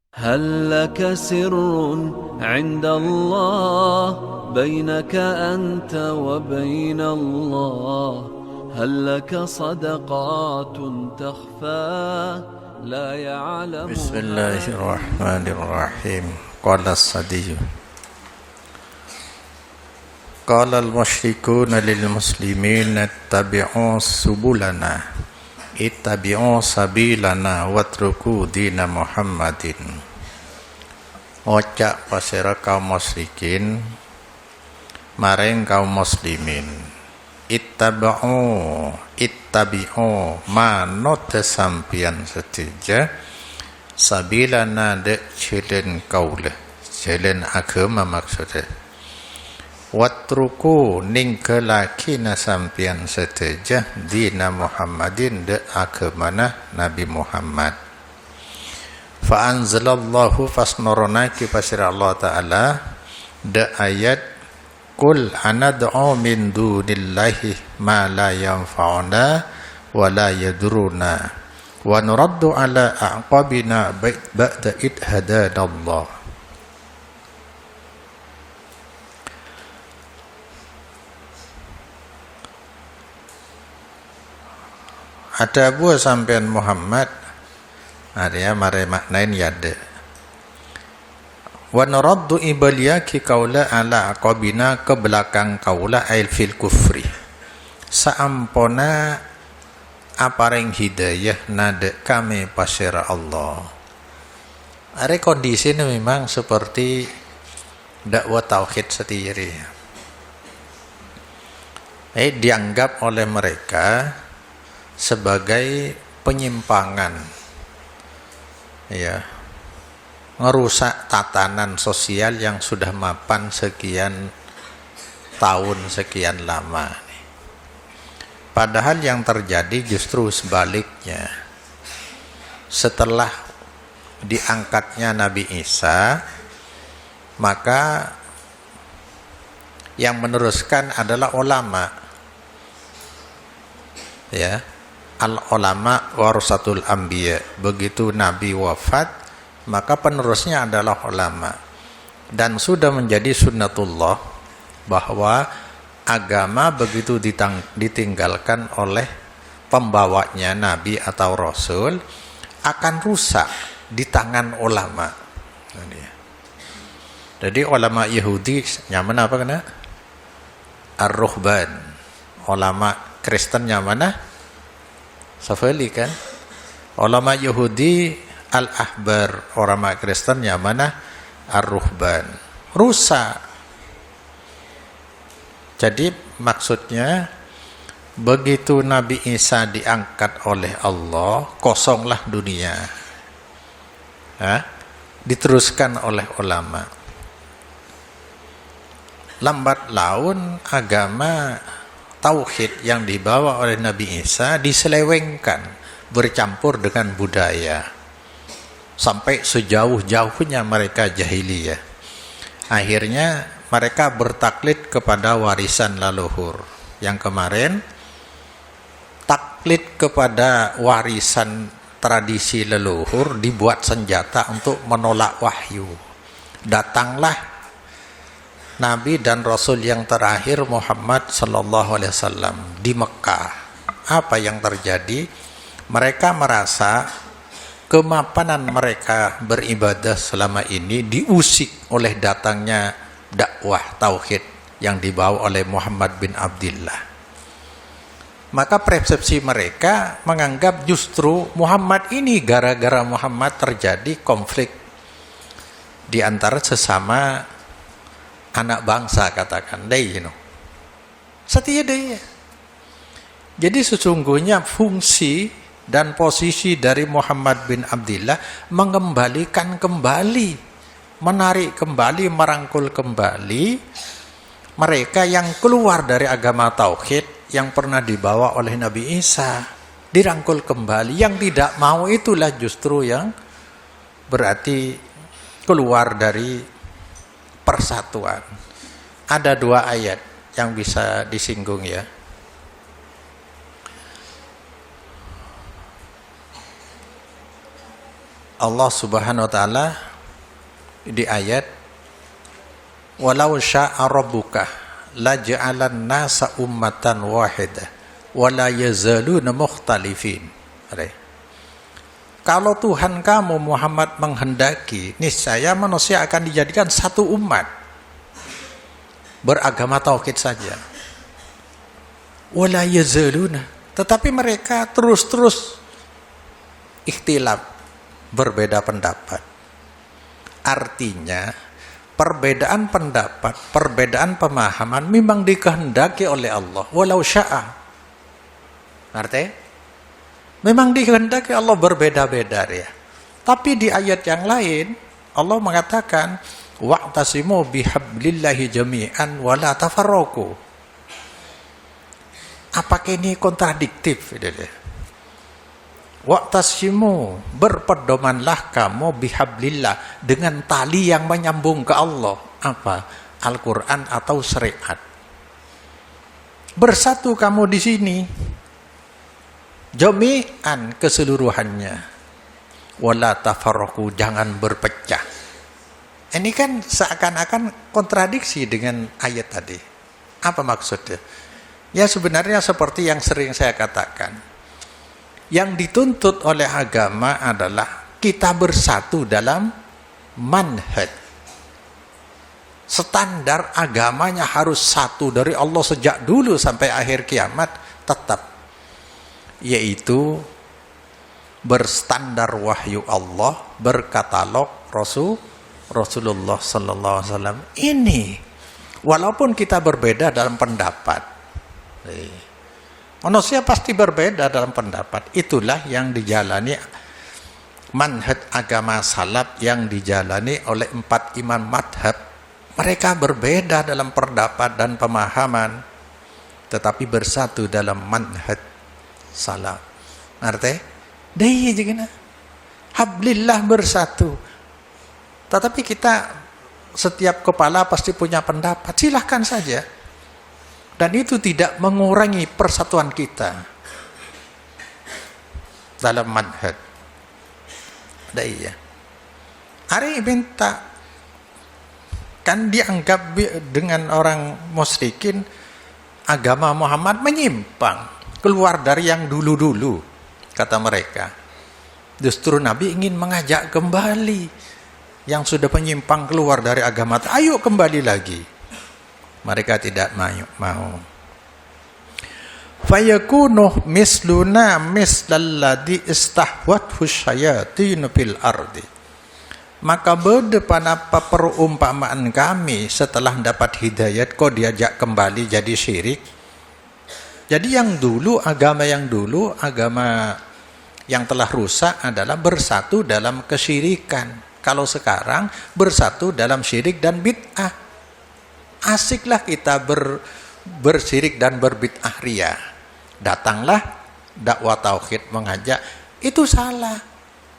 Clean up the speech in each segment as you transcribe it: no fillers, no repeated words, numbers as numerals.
هل لك سر عند الله بينك أنت وبين الله هل لك صدقات تخفى لا يعلم بسم الله الرحمن الرحيم قال الصدي قال المشركون للمسلمين اتبعوا سبلنا اتبعوا سبيلنا واتركوا دين Muhammadin. Ojak pasira kaum musyrikin maring kaum muslimin, ittabi'u manut sampian setuja sabilana de jalan kaula, jalan agama maksudnya. Watruku ningkelakina sampian setuja dina Muhammadin de agamana Nabi Muhammad. Fa anzalallahu fasnuruna ki pasira Allah Ta'ala de ayat Qul anad'u min dunillahi ma la yanfa'una wa la yaduruna wa nuraddu ala a'qabina ba'da id hadanallah. Ada buah sampean Muhammad arya mare maknain yade wa nuraddu ibaliyaki kaula ala aqabina ke belakang kaula ail fil kufri saampona apareng hidayah nade kami pasira Allah. Are kondisinya memang seperti dakwah tauhid sendiri. Dianggap oleh mereka sebagai penyimpangan, ya, ngerusak tatanan sosial yang sudah mapan sekian tahun, sekian lama. Padahal yang terjadi justru sebaliknya. Setelah diangkatnya Nabi Isa, maka yang meneruskan adalah ulama, ya. Al-ulama warasatul anbiya. Begitu Nabi wafat, maka penerusnya adalah ulama. Dan sudah menjadi sunnatullah bahwa agama begitu ditinggalkan oleh pembawanya Nabi atau Rasul akan rusak di tangan ulama. Jadi ulama Yahudi nyaman apa kena? Ar-ruhban. Ulama Kristen nyaman? Safali kan? Ulama Yahudi al-ahbar, ulama Kristen yang mana? Ar-ruhban. Rusak. Jadi maksudnya begitu Nabi Isa diangkat oleh Allah, kosonglah dunia. Diteruskan oleh ulama. Lambat laun agama tauhid yang dibawa oleh Nabi Isa diselewengkan, bercampur dengan budaya sampai sejauh-jauhnya mereka jahiliyah. Akhirnya mereka bertaklid kepada warisan leluhur. Yang kemarin taklid kepada warisan tradisi leluhur dibuat senjata untuk menolak wahyu. Datanglah Nabi dan Rasul yang terakhir Muhammad sallallahu alaihi wasallam di Mekah. Apa yang terjadi? Mereka merasa kemapanan mereka beribadah selama ini diusik oleh datangnya dakwah tauhid yang dibawa oleh Muhammad bin Abdullah. Maka persepsi mereka menganggap justru Muhammad ini, gara-gara Muhammad terjadi konflik di antara sesama anak bangsa, katakan setia deh. Jadi sesungguhnya fungsi dan posisi dari Muhammad bin Abdullah mengembalikan kembali, menarik kembali, merangkul kembali mereka yang keluar dari agama tauhid yang pernah dibawa oleh Nabi Isa, dirangkul kembali. Yang tidak mau itulah justru yang berarti keluar dari persatuan. Ada dua ayat yang bisa disinggung ya. Allah Subhanahu wa taala di ayat walau syaa rabbuka laja'alan nasa ummatan wahidah wala yazaluna mukhtalifin. Kalau Tuhan kamu Muhammad menghendaki, niscaya manusia akan dijadikan satu umat beragama tauhid saja. Wala yazaluna, tetapi mereka terus ikhtilaf, berbeda pendapat. Artinya perbedaan pendapat, perbedaan pemahaman memang dikehendaki oleh Allah. Walau syaa, artinya memang dikehendaki Allah berbeda-beda ya. Tapi di ayat yang lain Allah mengatakan wa'tasimu bihablillahi jami'an wa la tafarraqu. Apakah ini kontradiktif? Wa'tasimu, berpedomanlah kamu bihablillah, dengan tali yang menyambung ke Allah. Apa? Al-Quran atau syariat. Bersatu kamu di sini. Jami'an, keseluruhannya. Wala tafarraqu, jangan berpecah. Ini kan seakan-akan kontradiksi dengan ayat tadi. Apa maksudnya? Ya sebenarnya seperti yang sering saya katakan. Yang dituntut oleh agama adalah kita bersatu dalam manhaj. Standar agamanya harus satu dari Allah sejak dulu sampai akhir kiamat tetap. Yaitu berstandar wahyu Allah, berkatalog Rasulullah sallallahu alaihi wasallam. Ini walaupun kita berbeda dalam pendapat. Manusia pasti berbeda dalam pendapat. Itulah yang dijalani manhaj agama salaf yang dijalani oleh 4 imam madhab. Mereka berbeda dalam pendapat dan pemahaman, tetapi bersatu dalam manhaj salaf. Artinya, daya juga hablillah bersatu. Tetapi kita setiap kepala pasti punya pendapat. Silahkan saja. Dan itu tidak mengurangi persatuan kita dalam manhaj. Daya. Hari minta kan dianggap dengan orang musyrikin agama Muhammad menyimpang. Keluar dari yang dulu-dulu, kata mereka. Justru Nabi ingin mengajak kembali yang sudah menyimpang keluar dari agama. Ayo kembali lagi. Mereka tidak mau. Fayakunu misluna mislalladhi istahwathu syayatinu fil ardi. Maka berdepan apa perumpamaan kami setelah dapat hidayat kok diajak kembali jadi syirik. Jadi yang dulu, agama yang telah rusak adalah bersatu dalam kesyirikan. Kalau sekarang bersatu dalam syirik dan bid'ah. Asiklah kita bersyirik dan berbid'ah ria. Datanglah dakwah tauhid mengajak, itu salah.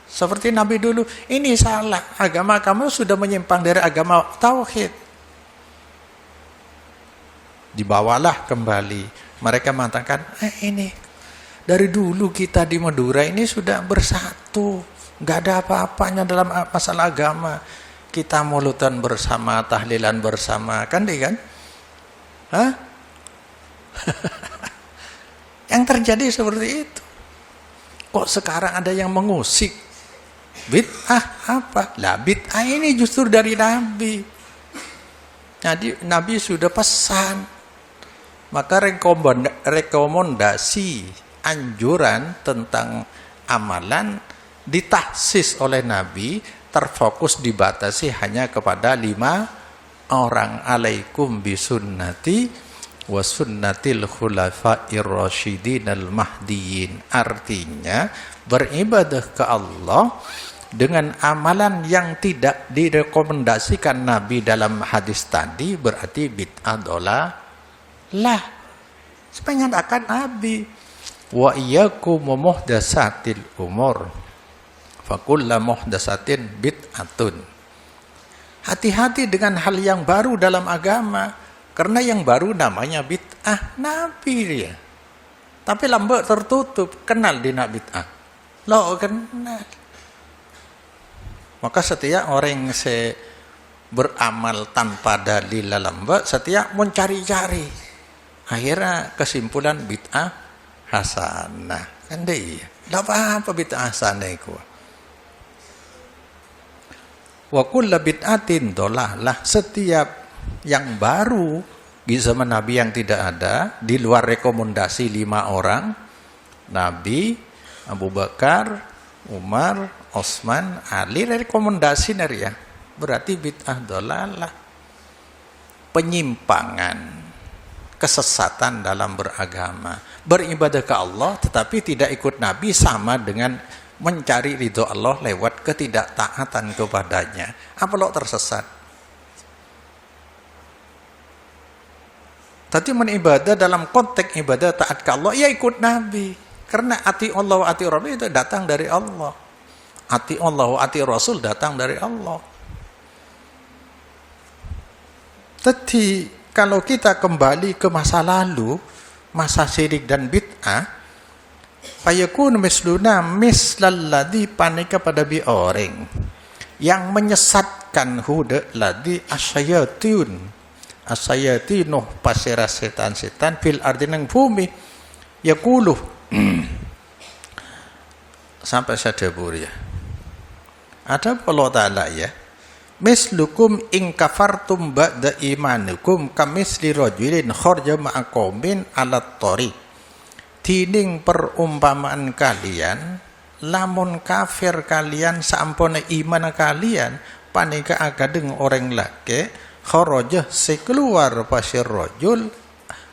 Seperti Nabi dulu, ini salah. Agama kamu sudah menyimpang dari agama tauhid. Dibawalah kembali. Mereka mengatakan, ini dari dulu kita di Madura ini sudah bersatu, nggak ada apa-apanya dalam masalah agama. Kita mulutan bersama, tahlilan bersama, kan deh kan? Hah? Yang terjadi seperti itu. Kok sekarang ada yang mengusik? Bid'ah apa? Lah bid'ah ini justru dari Nabi. Jadi Nabi sudah pesan. Maka rekomendasi anjuran tentang amalan ditahsis oleh Nabi, terfokus dibatasi hanya kepada 5 orang. Alaikum bisunnati wa sunnatil khulafair rasyidin al mahdiyin. Artinya beribadah ke Allah dengan amalan yang tidak direkomendasikan Nabi dalam hadis tadi berarti bid'ah dolalah. Sepengen akan Nabi. Wa iyyakum muhdatsatil umur. Fa kullu muhdatsatin bid'atun. Hati-hati dengan hal yang baru dalam agama, karena yang baru namanya bid'ah. Nabi dia. Tapi lambat tertutup, kenal dina bid'ah. Lo kenal. Maka setiap orang yang beramal tanpa dalil dalam setiap mencari-cari, akhirnya kesimpulan bid'ah hasanah. Kan dia tidak apa bid'ah hasanah itu. Wa kullu bid'atin dolalah, setiap yang baru di zaman Nabi yang tidak ada, di luar rekomendasi 5 orang, Nabi, Abu Bakar, Umar, Osman, Ali, rekomendasi dari ya, berarti bid'ah dolalah, penyimpangan, kesesatan dalam beragama. Beribadah ke Allah tetapi tidak ikut Nabi sama dengan mencari ridho Allah lewat ketidaktaatan kepadanya. Apa lo tersesat? Tadi beribadah dalam konteks ibadah taat ke Allah, ya ikut Nabi. Karena ati Allah wa ati Rasul itu datang dari Allah. Ati Allah wa ati Rasul datang dari Allah. Jadi kalau kita kembali ke masa lalu, masa syirik dan bid'ah, fayakun misluna mislalladzi panika pada bi orang yang menyesatkan huda ladzi asyayatinuh pasira setan-setan fil ardi nang bumi yaqulu sampai sadabur ya. Ada Allah Ta'ala ya. Mislukum in kafartum ba'da imanukum kamisli rajulin kharja ma'a qaumin 'ala thariq. Tining perumpamaan kalian, lamun kafir kalian sampun iman kalian, panika agadeng orang laki kharaja sekeluar pasir rajul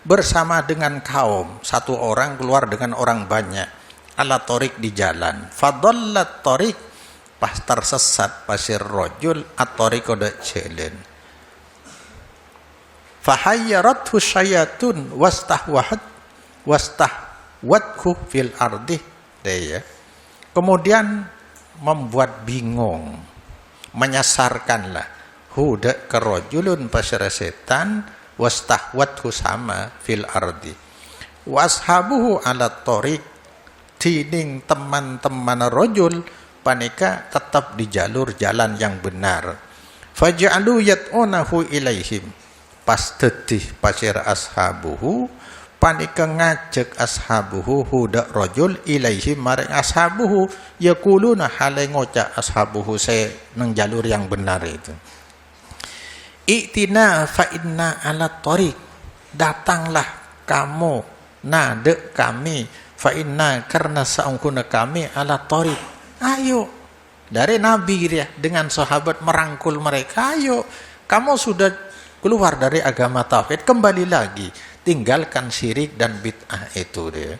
bersama dengan kaum, satu orang keluar dengan orang banyak, 'ala thariq di jalan. Fadallat thariq, pas tersesat pasir rajul at-tariqa da jalan. Fahayyarathu syayatun wastahwathu fil ardi. Ya. Kemudian membuat bingung, menyasarkanlah huda ke rajulun pasir setan wastahwathu sama fil ardi. Washabuhu ala tariq, tining teman-teman rajul panika tetap di jalur jalan yang benar. Faja'alu yat'unahu ilaihim, pas tetih pasir ashabuhu panika ngajak ashabuhu huda rajul ilaihim maring ashabuhu yaquluna hale ngoca ashabuhu se nang jalur yang benar itu. I'tina fa inna ala tariq, datanglah kamu nade kami, fa inna karena saungkuna kami ala tariq. Ayo, dari Nabi ya, dengan sahabat merangkul mereka, ayo, kamu sudah keluar dari agama tauhid, kembali lagi, tinggalkan syirik dan bid'ah itu dia.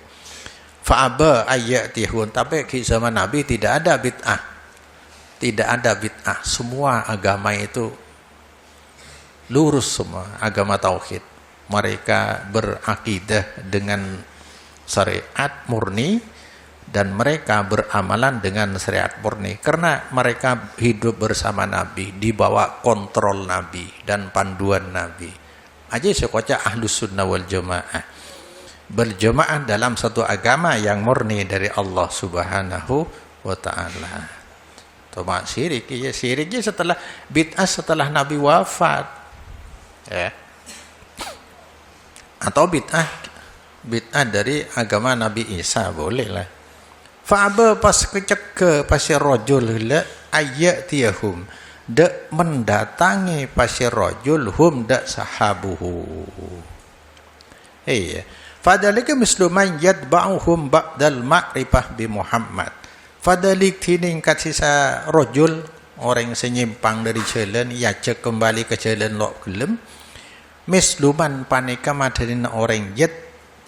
Fa'aba ayyatihun, tapi di zaman Nabi tidak ada bid'ah, tidak ada bid'ah, semua agama itu lurus semua, agama tauhid. Mereka berakidah dengan syariat murni, dan mereka beramalan dengan syariat murni karena mereka hidup bersama Nabi, di bawah kontrol Nabi dan panduan Nabi. Aja sekocak ahlus sunnah wal jamaah, berjamaah dalam satu agama yang murni dari Allah Subhanahu wa ta'ala. Toma syirik ya, syiriknya setelah bid'ah setelah Nabi wafat ya. Atau bid'ah dari agama Nabi Isa boleh lah. Fa'aba pas kecek pasir rajul la ayyatiyahum, dak mendatangi pasir rajul hum dak sahabuhu. Iya, fadalika misluman yatba'uhum ba'dal ma'rifah bi Muhammad. Fadalik tining kasisa rajul, orang senyimpang dari jalan, yajak kembali ke jalan lok gelem. Misluman panika madarin orang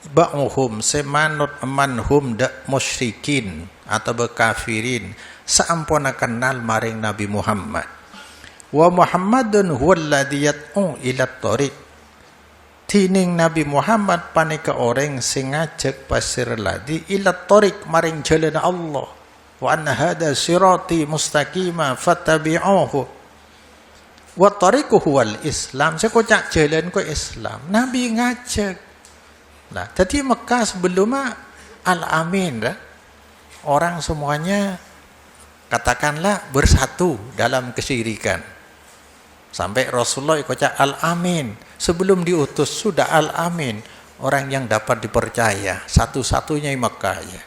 ba'uhum semanut manhum dak musyrikin atau bekafirin saampuna kenal maring Nabi Muhammad. Wa Muhammadun huwallazi yad'u ila thariq, tining Nabi Muhammad panika orang sing ngajak pasir ladi ila thariq maring jalan Allah. Wa anna hada sirati mustaqima fattabi'uhu wa thariquhu huwal Islam, sekocak jalan ko Islam. Nabi ngajak. Nah, jadi Mekah sebelumnya Al-Amin dah. Orang semuanya katakanlah bersatu dalam kesyirikan. Sampai Rasulullah ikut al-amin. Sebelum diutus sudah al-amin. Orang yang dapat dipercaya. Satu-satunya di Mekah ya.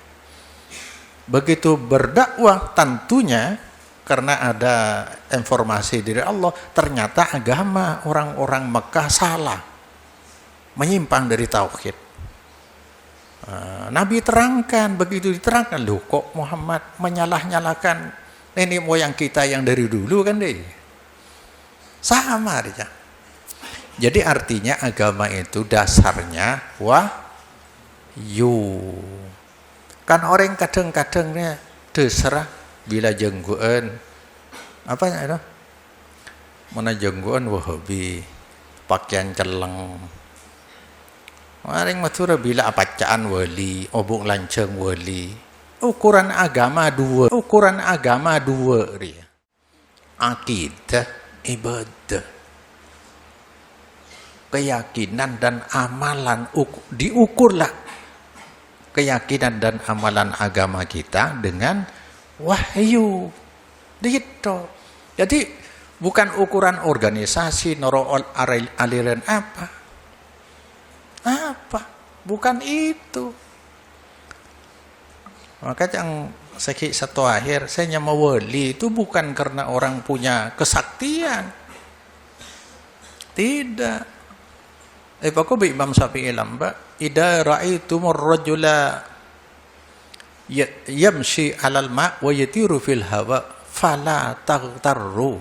Begitu berdakwah tentunya karena ada informasi dari Allah. Ternyata agama orang-orang Mekah salah. Menyimpang dari tauhid. Nabi terangkan, begitu diterangkan, loh kok Muhammad menyalah-nyalahkan nenek moyang kita yang dari dulu kan deh. Sama aja. Jadi artinya agama itu dasarnya wahyu. Kan orang kadang-kadangnya terserah bila jengguan apa ya itu? Mana jengguan Wahabi, pakaian celeng. Orang matura bila apacaan wali, obok lanceng wali. Ukuran agama dua dia. Akidah, ibadah. Keyakinan dan amalan diukurlah keyakinan dan amalan agama kita dengan wahyu. Gitu. Jadi bukan ukuran organisasi, aliran apa. Bukan itu. Maka yang satu akhir saya nyama wali itu bukan karena orang punya kesaktian. Tidak. Pakai Imam Syafi'i lamba, idza ra'aitumur rajula yamshi 'alal ma' wa yatiru fil hawa fala taghtarru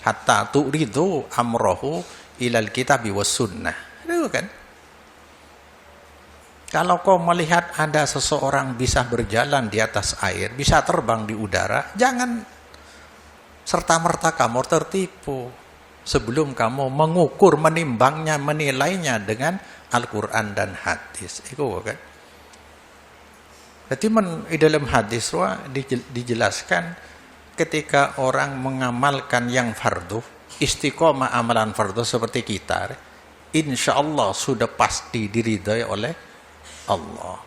hatta turidu amrahu ilal kitabi was sunnah. Itu kan? Kalau kau melihat ada seseorang bisa berjalan di atas air, bisa terbang di udara, jangan serta-merta kamu tertipu sebelum kamu mengukur, menimbangnya, menilainya dengan Al-Quran dan hadis. Itu kan? Jadi di dalam hadis dijelaskan ketika orang mengamalkan yang fardu, istiqomah amalan fardu seperti kita, insya Allah sudah pasti diridhai oleh Allah.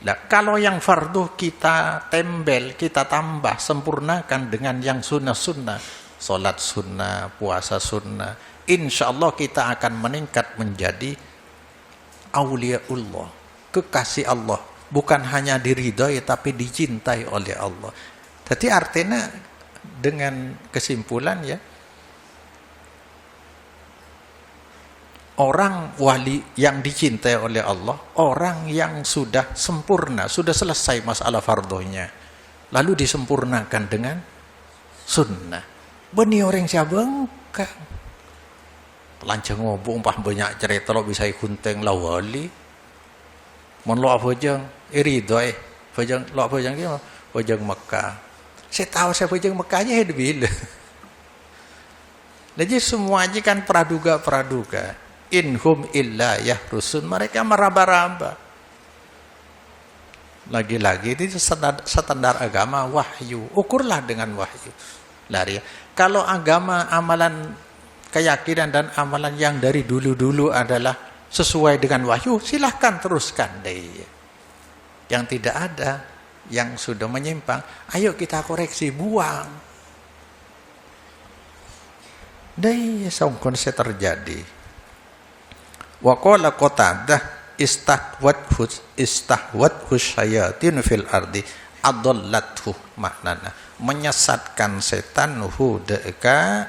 Nah, kalau yang fardu kita tembel, kita tambah, sempurnakan dengan yang sunnah-sunnah, salat sunnah, puasa sunnah, insya Allah kita akan meningkat menjadi auliaullah, kekasih Allah, bukan hanya diridhai tapi dicintai oleh Allah. Jadi artinya dengan kesimpulan ya, orang wali yang dicintai oleh Allah, orang yang sudah sempurna, sudah selesai masalah fardunya, lalu disempurnakan dengan sunnah. Beni orang siabengka. Lanceng ngobong pah banyak cerita lo bisa ikunteng la wali. Mon lo apa jeng iridoy, fajang lo apa jeng dia, fajang Mekah. Saya tahu saya fajang Mekahnya hidup bila. Jadi semua aja kan praduga. Inhum illa yahrusun, mereka meraba-raba. Lagi-lagi itu standar agama wahyu, ukurlah dengan wahyu. Lari. Kalau agama, amalan, keyakinan dan amalan yang dari dulu-dulu adalah sesuai dengan wahyu, silahkan teruskan deh. Yang tidak ada, yang sudah menyimpang, ayo kita koreksi, buang. Deh, songkon saya terjadi. Wa qala Qatadah istahwathu syayatin fil ardi adallathu, maknana menyesatkan setan deka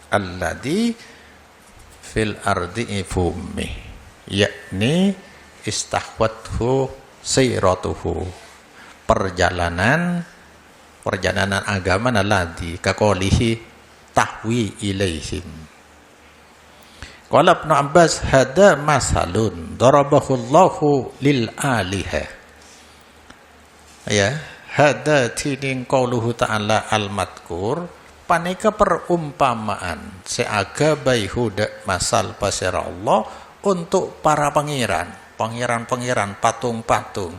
alladhi fil ardi ifumi, yakni istahwathu sayratuhu, perjalanan agama alladhi kaqolihi tahwi ilaihim. Qala Ibnu Abbas hada masalun darabahu Allahu lil alihah. Ya, hada tining qauluhu ta'ala al-madkur, paneka perumpamaan seaga baihuda masal pasir Allah untuk para pangeran, patung-patung.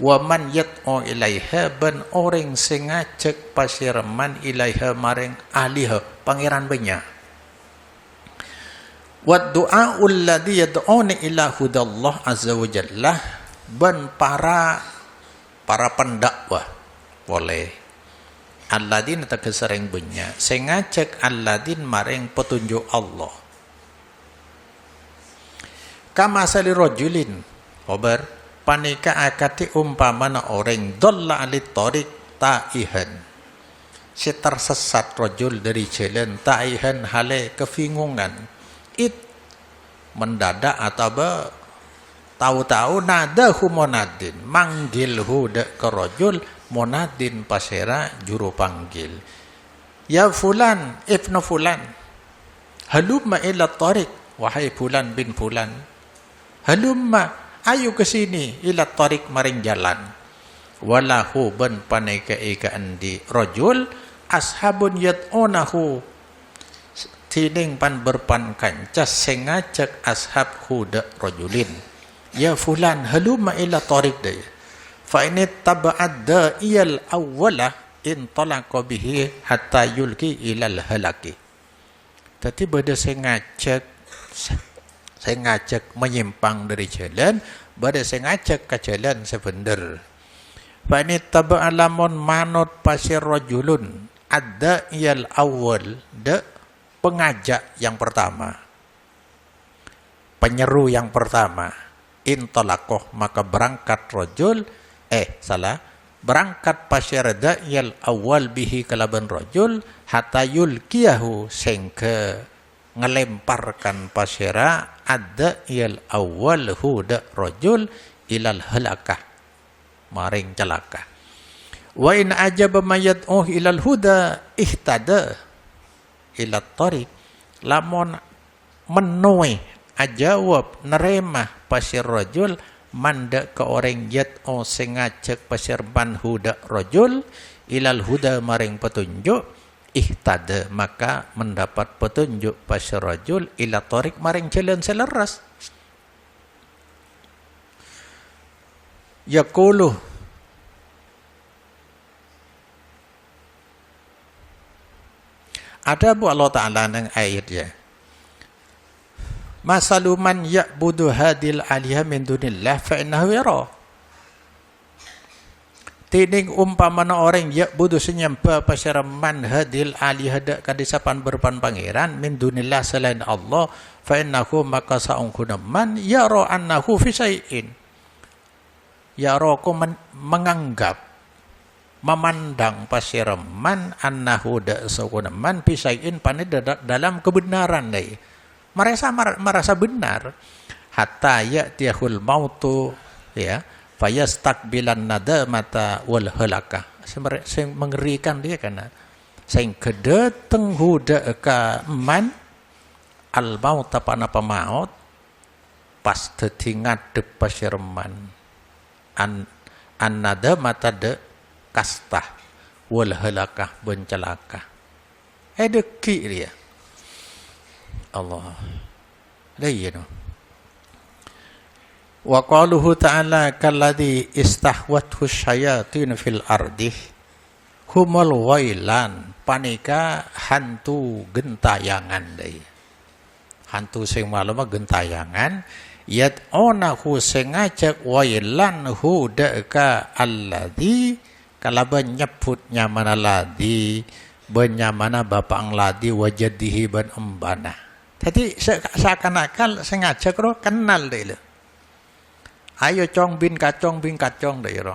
Wa man yat'u ilaiha, ban orang sing ngajak pasir man ilaiha maring alihah, pangeran banyak. Wa du'aul ladzi yad'una ila hudallah azza wa jalla, ban para pendakwah boleh, Alladin tegese sering benya sing ngajak alladin maring petunjuk Allah. Kama sali rajulin khabar panika akati umpamana orang dhalla alit tariq taihan. Si tersesat rajul dari jalan taihan hale kebingungan. It mendadak atau tahu-tahu nadahu monadin manggilhu de ke rajul monadin pasera juru panggil. Ya fulan ibnu fulan halumma ila tariq wahai fulan bin fulan. Halumma ayu ke sini ila tariq maring jalan. Walahu ban paneka ika andi rajul ashabun yad'unahu tining pan berpan kancas sing ngajak ashab huda rajulin. Ya fulan halumma ila tariq daya. Fa in taba'ad da'iyal awwala in talaqa bihi hatta yulki ilal halaki. Tadi beda sing ngajak menyimpang dari jalan, bada sing ngajak ke jalan sebener. Fa in taba'alamun manut pasir rajulun ada iyal awal de pengajak yang pertama, penyeru yang pertama, intalakoh maka berangkat rajul berangkat pasir da iyal awal bihi kalaban rajul hatta yulkiyahu sehingga ngelemparkan pasira ada iyal awal huda rajul ilal halakah maring celaka. Wa in ajaba mayad'uh ilal huda ihtada ila tariq lamun menuhi ajawab nerema pasir rajul manda ke orang yad'u sing ngajak pasir ban huda rajul ilal huda maring petunjuk ihtada maka mendapat petunjuk pasir rajul ila tariq maring jalan seleras. Yaqulu ada bu Allah Ta'ala nang ayat ya. Masaluman ya'budu hadil alihah min dunillah fa innahu yara. Tining umpamana orang ya'budu senyembah pasyaraman hadil alihah dak kadisapan berpan pangeran min dunillah selain Allah fa innahu maka saungkuna man yara annahu fi syai'in. Yara ku menganggap memandang pasyaraman annahu dak saungkuna man fi syai'in pane dalam kebenaran dai. Merasa benar hatta ya'tiyahul mautu ya fayastakbilan nadamata wal halaka. Sing mengerikan dia karena sing kedeteng huda ka man al maut apa maut pas teti ngadep pasirman an nadamata de kastah wal halaka bencelaka. Deki dia Allah dayno wa qaluhu ta'ala kalladhi istahwathu syayatin fil ardi humul wailan panika hantu gentayangan dai hantu sing malama gentayangan yad'unahu sing ngajak wailan hudaka alladhi kalaban nyebutnya mana ladhi benyamana bapang ladi wajadihi ban embana. Jadi seakan-akan sengaja kro kenal deh lo. Ayo cong bin kacong deh lo.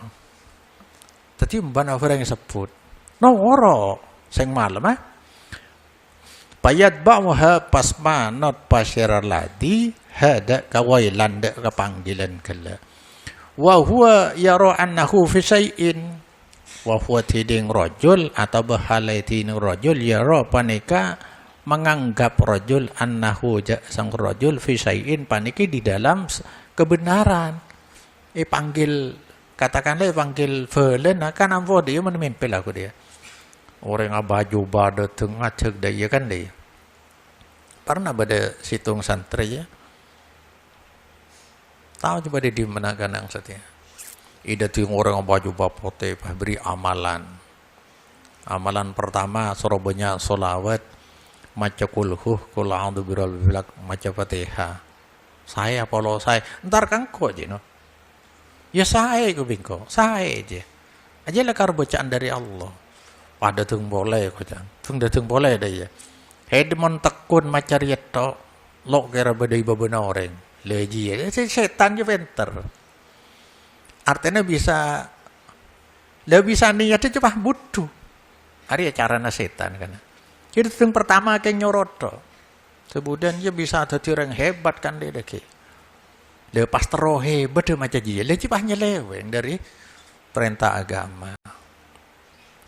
Jadi embana orang yang sebut. No oro seng malam Payat ba'waha pasma not pasyirar ladi hada kawailan dek kepanggilan kala. Wa huwa yara annahu fi syai'in wa huwa tiding rajul atau bahalai tiding rajul yara panika menganggap rajul annahu sang rajul fi syai'in paniki di dalam kebenaran. Panggil velen akan ambo dia menempel aku dia. Orang baju bada tengah cek dia kan dia. Pernah pada situng santri ya. Tahu coba dia di mana kan yang setia. Ida ting orang baju bapote beri amalan. Amalan pertama sorobanya solawat maca kulhuh kul a'udzu birabbil falaq maca Fatihah. Saya polo saya entar kangko aja no. Ya saya ku bingko, saya aja. Aja lah karo bacaan dari Allah. pada tung boleh kau jangan tung dah tung boleh dah ya hedmon tekun macariat to lo kira badai babena orang leji ya setan je pinter artinya bisa niatnya cuma butuh hari caranya setan kan jadi tung pertama kayak nyorot kemudian dia bisa jadi orang hebat kan dia deki dia pas terus hebat dia macam dia cuma nyeleweng dari perintah agama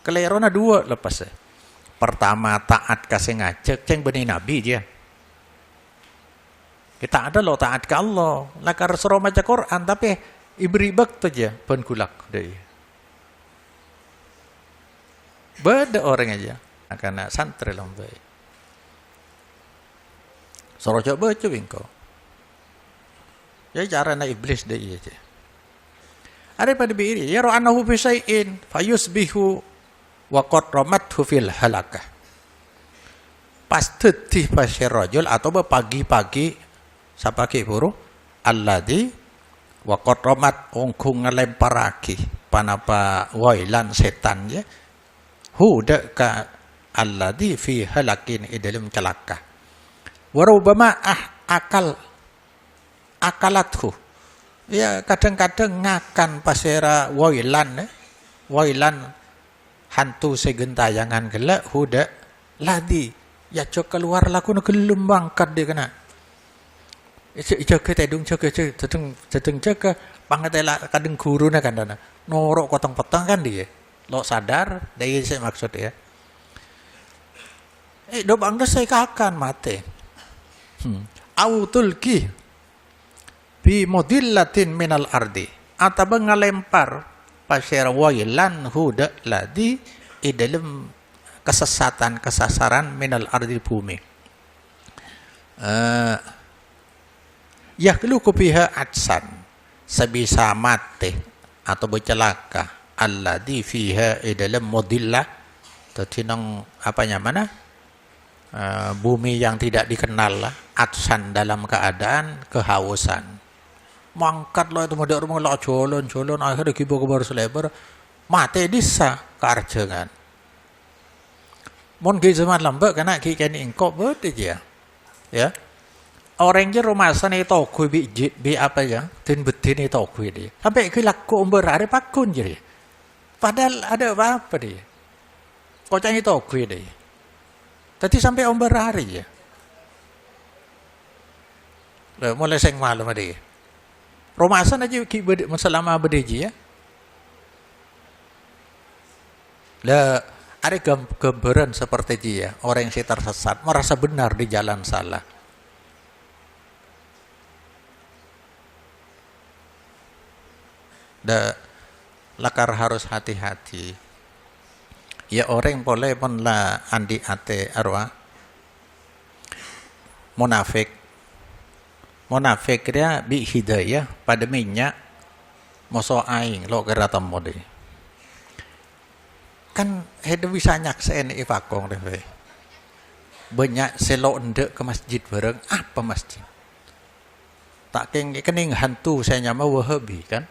kelerona dua lepas pertama taat kasih ngajak ceng benih nabi dia kita ada loh taat ke Allah lakar suruh baca Quran tapi ibri bakti aja pengkulak deh beda orang aja karena santri lomba suruh coba bingko ya cara iblis deh aja ada pada biri ya ro'anahu bisayin fayusbihu waqad ramathu fil halakah pas tetih pasir rajul atau pagi-pagi sapake buru alladzi waqad ramat ongkung ngelemparaki panapa wailan setan ya huda ka alladzi fi halakin idalim celaka warubama akalathu ya kadang-kadang ngakan pasera wailan hantu segentayangan gelak huda ladi ya cok keluar laku no gelum bangkat dia kena jaga tedung jaga teteng jaga pangatela kadang guru na kan dana norok potong-potong kan dia lo sadar dari saya maksud ya do bangda saya kakan mate autulki bi modillatin minal ardi atau ngalempar pasir wailan huda ladi di dalam kesasaran minal ardi bumi yakhluqu biha atsan sebisa mati atau bercelaka alladzi fiha dalam modillah tadi nang apanya mana bumi yang tidak dikenal lah atsan dalam keadaan kehausan mangkat lo itu model rumah lo colon akhirnya kibo kebar selebar mati disa karjengan mon ki zaman lambak karena ki kene ingkop bete ya ya orang je rumah sana itu kui bi apa ya tin betin itu kui dia sampai ki laku umber hari pakun je padahal ada apa dia kocang itu kui dia tadi sampai umber hari ya mulai seng malam dia rumah sana aja ki selama berdeji ya lah ada gambaran seperti dia orang yang tersesat merasa benar di jalan salah lakar harus hati-hati ya orang boleh pun lah andi ate arwah munafik dia bi hidayah pada minyak moso aing lo kira temu deh kan hede bisa nyaksain ifakong deh banyak selo endek ke masjid bareng apa masjid tak kening hantu saya nyama wahabi kan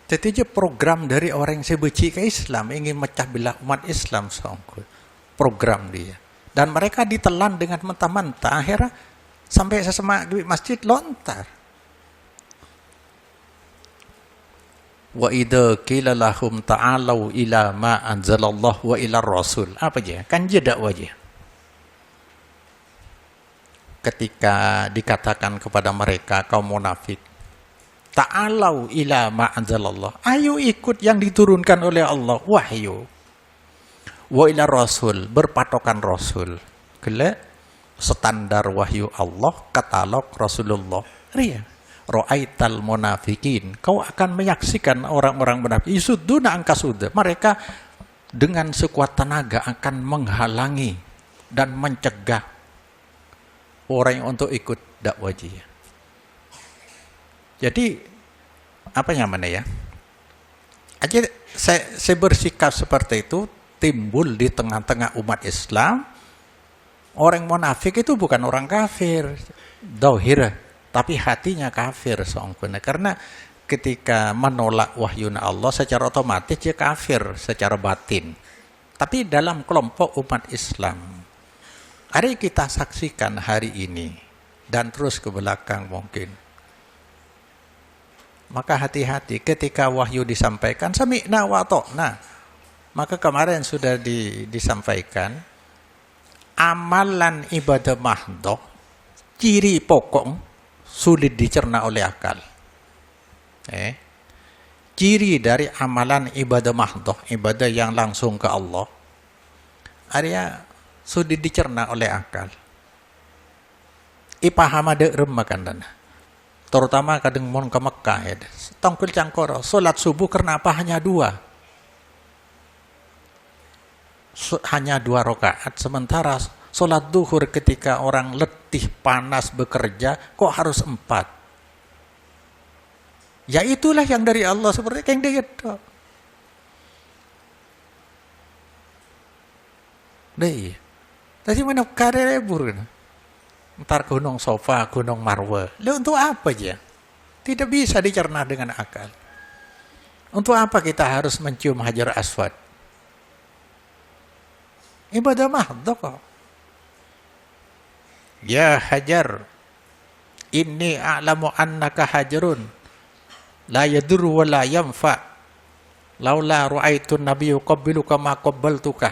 jadi aja program dari orang yang sebenci ke Islam ingin mecah belah umat Islam songkul program dia dan mereka ditelan dengan mentah-mentah akhirnya sampai sesama di masjid lontar wa idza qila lahum ta'alu ila ma anzalallahu wa ila rasul apa aja kan je dakwah aja ketika dikatakan kepada mereka kaum munafik ta'alu ila ma anzalallah ayo ikut yang diturunkan oleh Allah wahyu wa ila rasul berpatokan rasul gila standar wahyu Allah katalog Rasulullah ria ra'aital munafikin kau akan menyaksikan orang-orang munafik yasudduna anka sudah mereka dengan sekuat tenaga akan menghalangi dan mencegah orang yang untuk ikut dakwah dia jadi apa namanya ya aja saya bersikap seperti itu timbul di tengah-tengah umat Islam orang munafik itu bukan orang kafir dohir tapi hatinya kafir songkuna karena ketika menolak wahyuna Allah secara otomatis dia kafir secara batin. Tapi dalam kelompok umat Islam, hari kita saksikan hari ini dan terus ke belakang mungkin. Maka hati-hati ketika wahyu disampaikan, sami'na wa ta'na. Maka kemarin sudah disampaikan, amalan ibadah mahdoh, ciri pokok sulit dicerna oleh akal. Ciri dari amalan ibadah mahdoh, ibadah yang langsung ke Allah, area sudah dicerna oleh akal. Ipaham ada remakan dana. Terutama kadang mon ke Mekah ya. Tongkil cangkoro, solat subuh kenapa hanya 2? Hanya 2 rakaat, sementara solat duhur ketika orang letih, panas, bekerja, kok harus 4? Ya itulah yang dari Allah seperti yang dia itu. Deh, tadi mana karir lebur? Ntar gunung Sofa, gunung Marwa. Lalu untuk apa aja? Tidak bisa dicerna dengan akal. Untuk apa kita harus mencium Hajar Aswad? Ibadah mahdoh kok. Ya Hajar, inni a'lamu annaka hajarun la yadur wa la yanfa laula ru'aitun nabiyyu qabbiluka ma qabbaltuka.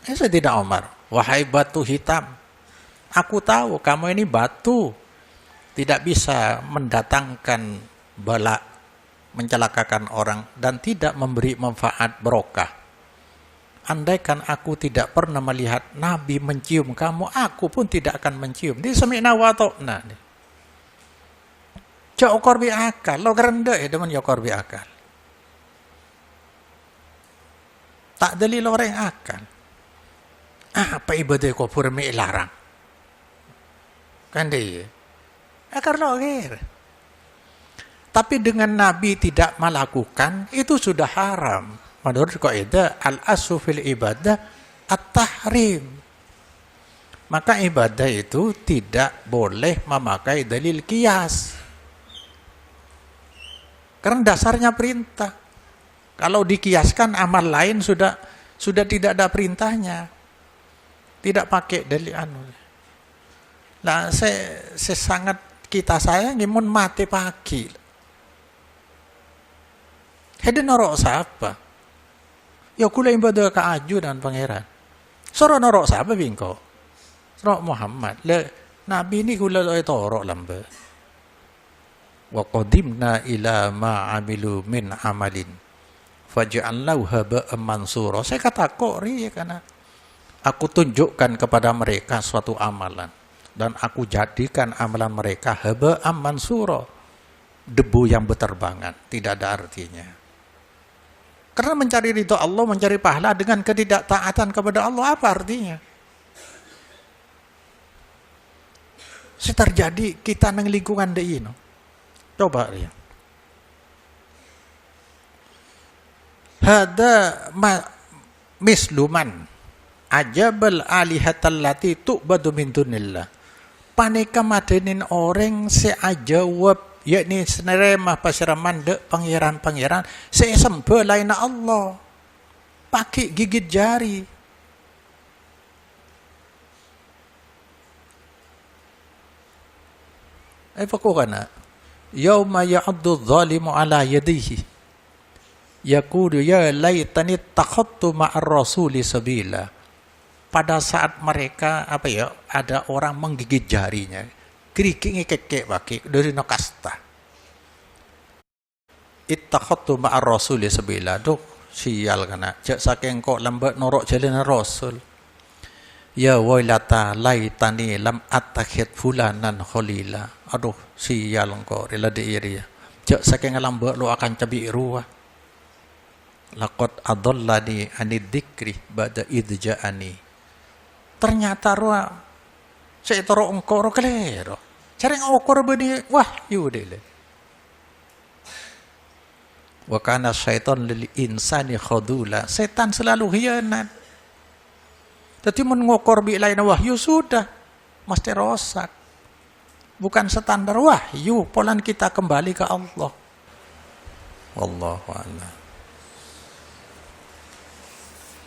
Sayyidina Umar, wahai batu hitam, aku tahu kamu ini batu, tidak bisa mendatangkan bala, mencelakakan orang, dan tidak memberi manfaat barokah. Andaikan aku tidak pernah melihat Nabi mencium kamu, aku pun tidak akan mencium. Dia sami'na wa ta'na. Cak ukor bi akal, lo gerenda ya teman ya ukor bi akal. Tak dalil orang akal. Apa ibadah kubur mi larang? Kan dia. Akar lo ger. Tapi dengan Nabi tidak melakukan, itu sudah haram. Menurut kaidah al-aslu fil ibadah at-tahrim. Maka ibadah itu tidak boleh memakai dalil qiyas. Karena dasarnya perintah. Kalau dikiaskan amal lain sudah tidak ada perintahnya. Tidak pakai dalil anu. Nah, saya sangat kita sayang mun mati pagi. Hede norok siapa? Ya kula ibadah ka aju dan pangeran. Soro norok siapa bingko? Soro Muhammad. Le Nabi ini kula lo torok lambe. Wa qadimna ila ma amilu min amalin faj'alnahu haba'an mansura. Saya kata kok karena aku tunjukkan kepada mereka suatu amalan dan aku jadikan amalan mereka haba'an mansura, debu yang berterbangan, tidak ada artinya. Karena mencari ridho Allah, mencari pahala dengan ketidaktaatan kepada Allah, apa artinya? Terjadi kita nang lingkungan dei no. Coba lihat. Hada misluman ajabal alihatallati tu'badu min dunillah. Paneka madenin orang seajawab, yakni seneremah pasiraman de pangeran-pangeran sesembah lain Allah. Pakai gigit jari. Pokoknya yauma ya'addu dhalimu ala yadihi yaqulu ya laitani takhadtu ma'ar rasuli sabila. Pada saat mereka ada orang menggigit jarinya, kerikingnya kekek pakai dari nakasta. Ittakhadtu ma'ar rasuli sabila. Duh, sial kana. Jak saking kok lambat norok jalan Rasul. Ya wailata laitani lam attakhid fulanan khalila. Aduh, sial engkau rela diiri ya. Jak saking lambat lo akan cabi ruah. Laqad adallani anid dzikri ba'da idja'ani. Ternyata ruah saya toro engkau ro kelero. Cari ngokor beni wahyu dele. Wa kana syaiton lil insani khadula. Setan selalu khianat. Jadi mengokor bi lain wahyu sudah mesti rosak. Bukan standar wahyu, polan kita kembali ke Allah. Wallahu a'lam.